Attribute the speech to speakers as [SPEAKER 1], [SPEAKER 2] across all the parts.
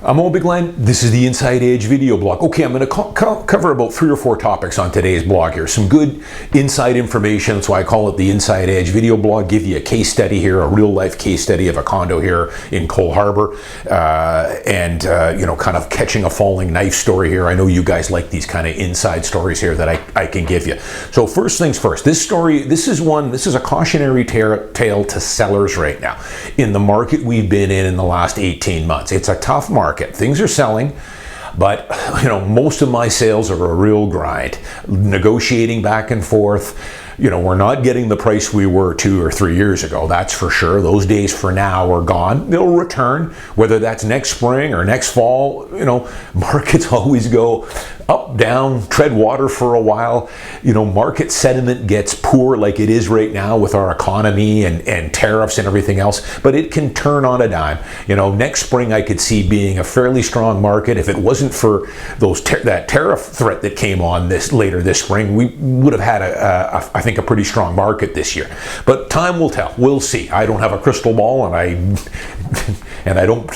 [SPEAKER 1] I'm Owen Bigland. This is the Inside Edge video blog. Okay, I'm going to cover about 3 or 4 topics on today's blog here. Some good inside information. That's why I call it the Inside Edge video blog. Give you a case study here, a real life case study of a condo here in Cole Harbour, and kind of catching a falling knife story here. I know you guys like these kind of inside stories here that I can give you. So first things first. This story, this is a cautionary tale to sellers right now in the market we've been in the last 18 months. It's a tough market. Things are selling, but most of my sales are a real grind. Negotiating back and forth. We're not getting the price we were 2 or 3 years ago, that's for sure. Those days for now are gone. They'll return, whether that's next spring or next fall. Markets always go up, down, tread water for a while. Market sentiment gets poor like it is right now with our economy and tariffs and everything else, but it can turn on a dime. Next spring I could see being a fairly strong market. If it wasn't for that tariff threat that came on later this spring, we would have had I think a pretty strong market this year. But time will tell. We'll see. I don't have a crystal ball, and I don't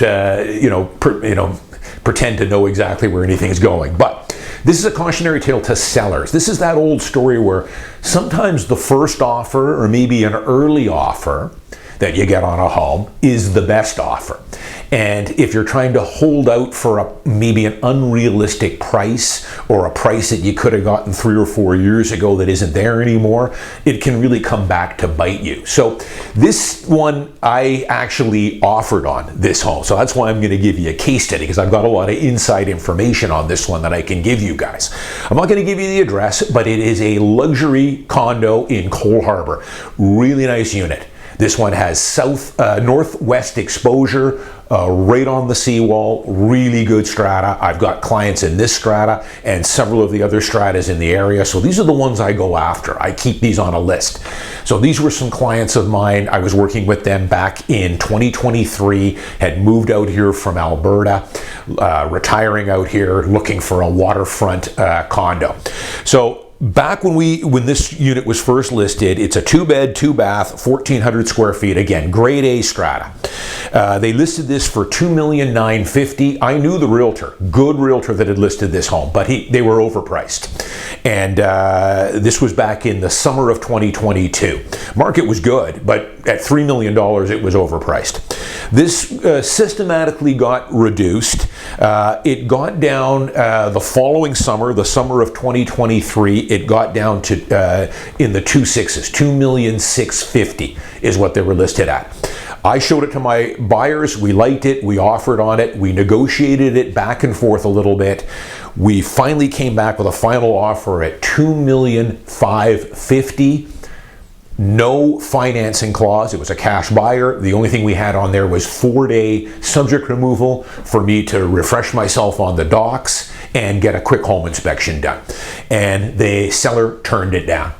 [SPEAKER 1] pretend to know exactly where anything is going. But this is a cautionary tale to sellers. This is that old story where sometimes the first offer or maybe an early offer that you get on a home is the best offer. And if you're trying to hold out for maybe an unrealistic price or a price that you could have gotten 3 or 4 years ago that isn't there anymore, it can really come back to bite you. So this one I actually offered on this home. So that's why I'm going to give you a case study, because I've got a lot of inside information on this one that I can give you guys. I'm not going to give you the address, but it is a luxury condo in Cole Harbour. Really nice unit. This one has northwest exposure, right on the seawall, really good strata. I've got clients in this strata and several of the other stratas in the area. So these are the ones I go after. I keep these on a list. So these were some clients of mine. I was working with them back in 2023, had moved out here from Alberta, retiring out here, looking for a waterfront condo. So back when this unit was first listed, it's a 2-bed, 2-bath, 1,400 square feet. Again, grade A strata. They listed this for $2,950,000. I knew the realtor, good realtor that had listed this home, but they were overpriced. And this was back in the summer of 2022. Market was good, but at $3 million, it was overpriced. This systematically got reduced. It got down the following summer, the summer of 2023, it got down to in the 2.6s, $2,650,000 is what they were listed at. I showed it to my buyers. We liked it. We offered on it. We negotiated it back and forth a little bit. We finally came back with a final offer at $2,550,000. No financing clause. It was a cash buyer. The only thing we had on there was 4-day subject removal for me to refresh myself on the docs and get a quick home inspection done. And the seller turned it down.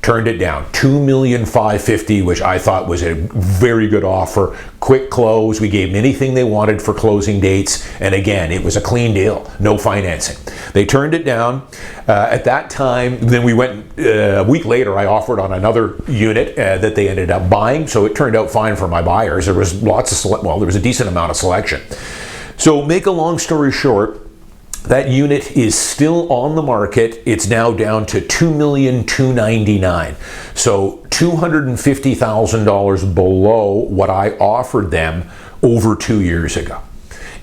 [SPEAKER 1] $2,550,000, which I thought was a very good offer. Quick close. We gave them anything they wanted for closing dates. And again, it was a clean deal. No financing. They turned it down. At that time, then we went, a week later, I offered on another unit that they ended up buying. So it turned out fine for my buyers. There was there was a decent amount of selection. So make a long story short, that unit is still on the market. It's now down to $2,299,000. So $250,000 below what I offered them over 2 years ago.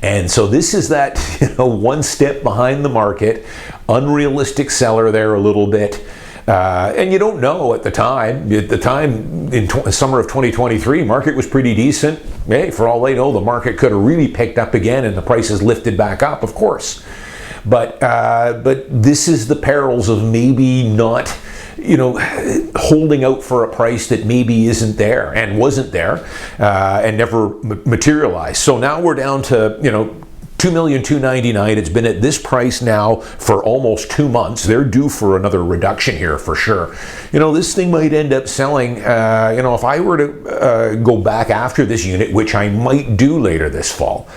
[SPEAKER 1] And so this is that one step behind the market, unrealistic seller there a little bit. And you don't know at the time. At the time, in summer of 2023, market was pretty decent. Hey, for all they know, the market could have really picked up again and the prices lifted back up, of course. But this is the perils of maybe not, holding out for a price that maybe isn't there and wasn't there and never materialized. So now we're down to, $2,299,000. It's been at this price now for almost 2 months. They're due for another reduction here for sure. This thing might end up selling, if I were to go back after this unit, which I might do later this fall.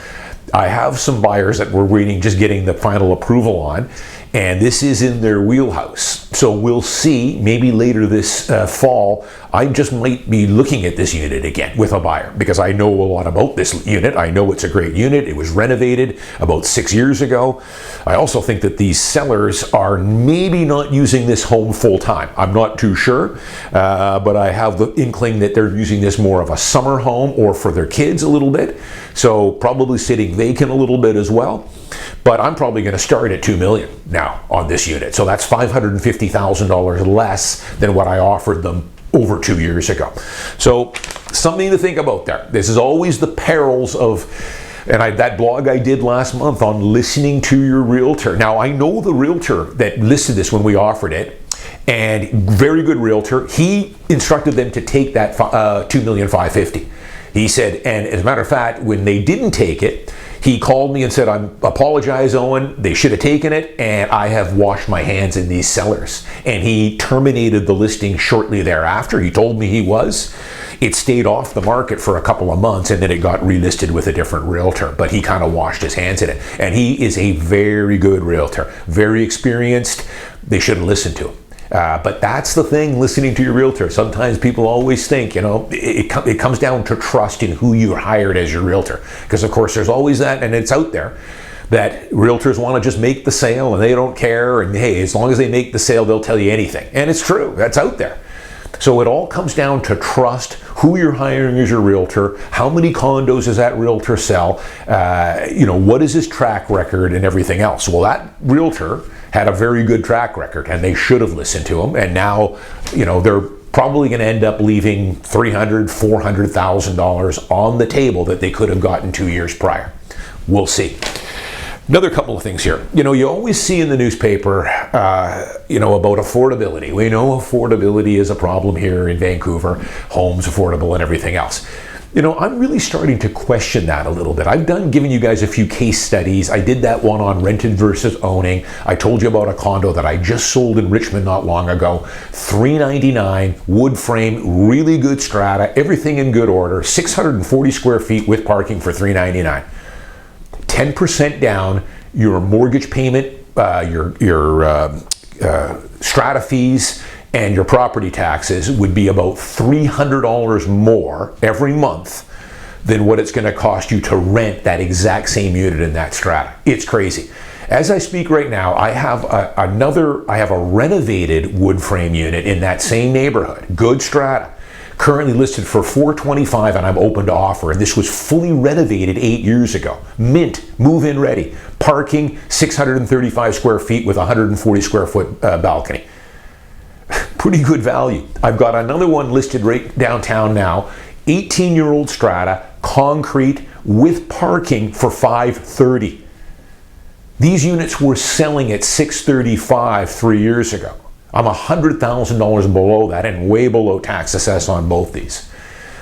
[SPEAKER 1] I have some buyers that we're waiting, just getting the final approval on. and this is in their wheelhouse. So we'll see, maybe later this fall, I just might be looking at this unit again with a buyer, because I know a lot about this unit. I know it's a great unit. It was renovated about 6 years ago. I also think that these sellers are maybe not using this home full time. I'm not too sure, but I have the inkling that they're using this more of a summer home or for their kids a little bit. So probably sitting vacant a little bit as well. But I'm probably going to start at $2 million now on this unit. So that's $550,000 less than what I offered them over 2 years ago. So something to think about there. This is always the perils of, and that blog I did last month on listening to your realtor. Now, I know the realtor that listed this when we offered it, and very good realtor. He instructed them to take that $2,550,000. He said, and as a matter of fact, when they didn't take it, he called me and said, I apologize, Owen. They should have taken it, and I have washed my hands in these sellers. And he terminated the listing shortly thereafter. He told me he was. It stayed off the market for a couple of months, and then it got relisted with a different realtor. But he kind of washed his hands in it. And he is a very good realtor, very experienced. They should have listened to him. But that's the thing, listening to your realtor. Sometimes people always think, it comes down to trust in who you hired as your realtor. Because, of course, there's always that, and it's out there, that realtors want to just make the sale and they don't care. And, hey, as long as they make the sale, they'll tell you anything. And it's true. That's out there. So it all comes down to trust who you're hiring as your realtor, how many condos does that realtor sell, what is his track record and everything else. Well, that realtor had a very good track record, and they should have listened to him. And now, they're probably going to end up leaving $300,000, $400,000 on the table that they could have gotten 2 years prior. We'll see. Another couple of things here. You always see in the newspaper, about affordability. We know affordability is a problem here in Vancouver, homes affordable and everything else. I'm really starting to question that a little bit. I've given you guys a few case studies. I did that one on rented versus owning. I told you about a condo that I just sold in Richmond not long ago. $399, wood frame, really good strata, everything in good order, 640 square feet with parking for $399. 10% down, your mortgage payment, your strata fees, and your property taxes would be about $300 more every month than what it's going to cost you to rent that exact same unit in that strata. It's crazy. As I speak right now, I have a renovated wood frame unit in that same neighborhood, good strata, currently listed for $425, and I'm open to offer. And this was fully renovated 8 years ago. Mint, move-in ready, parking, 635 square feet with 140 square foot balcony. Pretty good value. I've got another one listed right downtown now, 18-year-old strata, concrete with parking for $530. These units were selling at $635 3 years ago. I'm $100,000 below that and way below tax assess on both these.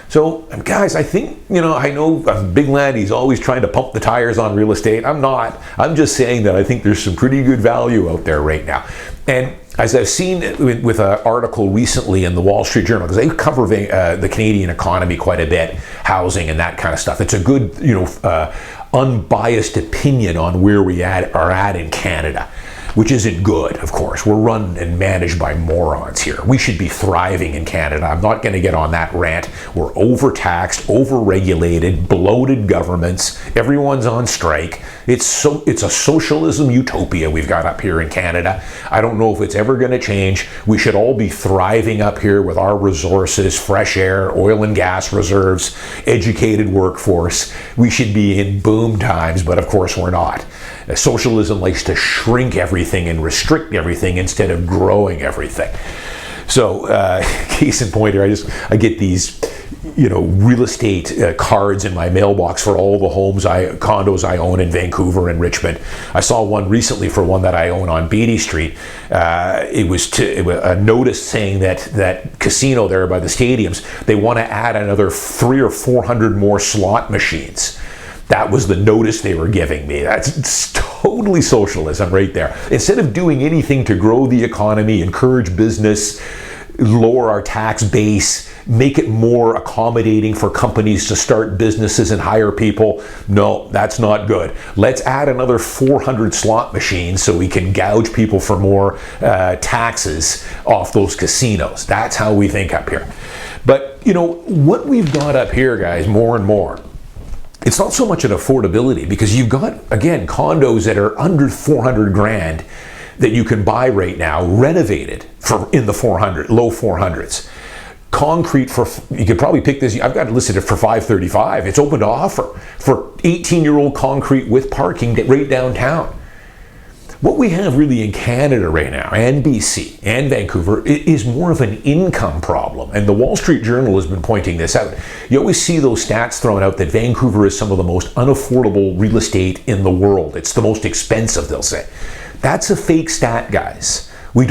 [SPEAKER 1] So, guys, I think, I know Bigland, he's always trying to pump the tires on real estate. I'm not. I'm just saying that I think there's some pretty good value out there right now. And as I've seen with an article recently in the Wall Street Journal, because they cover the Canadian economy quite a bit, housing and that kind of stuff. It's a good, unbiased opinion on where we are at in Canada, which isn't good, of course. We're run and managed by morons here. We should be thriving in Canada. I'm not going to get on that rant. We're overtaxed, overregulated, bloated governments. Everyone's on strike. It's a socialism utopia we've got up here in Canada. I don't know if it's ever going to change. We should all be thriving up here with our resources, fresh air, oil and gas reserves, educated workforce. We should be in boom times, but of course we're not. Socialism likes to shrink everything and restrict everything instead of growing everything. So, case in point here, I get these, real estate cards in my mailbox for all the condos I own in Vancouver and Richmond. I saw one recently for one that I own on Beatty Street. It was a notice saying that casino there by the stadiums, they want to add another 300 or 400 more slot machines. That was the notice they were giving me. That's totally socialism right there. Instead of doing anything to grow the economy, encourage business, lower our tax base, make it more accommodating for companies to start businesses and hire people. No, that's not good. Let's add another 400 slot machines so we can gouge people for more taxes off those casinos. That's how we think up here. But, you know, what we've got up here, guys, more and more, it's not so much an affordability, because you've got, again, condos that are under 400 grand that you can buy right now, renovated for in the low 400s. Concrete for, you could probably pick this, I've got it listed for $535. It's open to offer for 18-year-old concrete with parking right downtown. What we have really in Canada right now, and BC, and Vancouver, is more of an income problem. And the Wall Street Journal has been pointing this out. You always see those stats thrown out that Vancouver is some of the most unaffordable real estate in the world. It's the most expensive, they'll say. That's a fake stat, guys. We're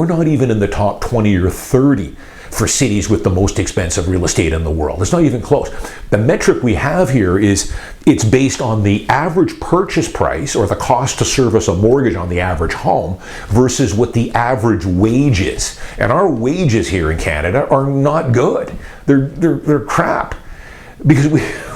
[SPEAKER 1] not even in the top 20 or 30 for cities with the most expensive real estate in the world. It's not even close. The metric we have here is it's based on the average purchase price, or the cost to service a mortgage on the average home, versus what the average wage is. And our wages here in Canada are not good. They're crap, because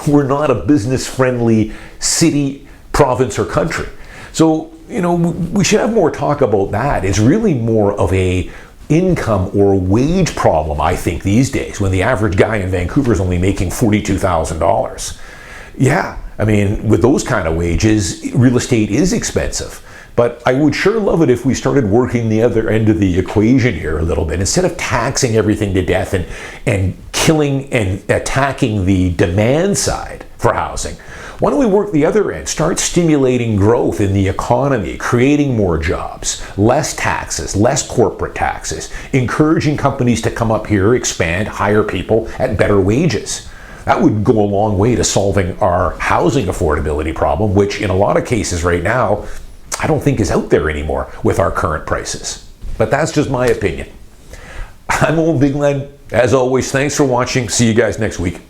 [SPEAKER 1] we're not a business-friendly city, province, or country. So, you know, we should have more talk about that. It's really more of a income or wage problem, I think, these days, when the average guy in Vancouver is only making $42,000. Yeah, I mean, with those kind of wages, real estate is expensive. But I would sure love it if we started working the other end of the equation here a little bit. Instead of taxing everything to death and killing and attacking the demand side for housing, why don't we work the other end? Start stimulating growth in the economy, creating more jobs, less taxes, less corporate taxes, encouraging companies to come up here, expand, hire people at better wages. That would go a long way to solving our housing affordability problem, which in a lot of cases right now, I don't think is out there anymore with our current prices. But that's just my opinion. I'm Owen Bigland. As always, thanks for watching. See you guys next week.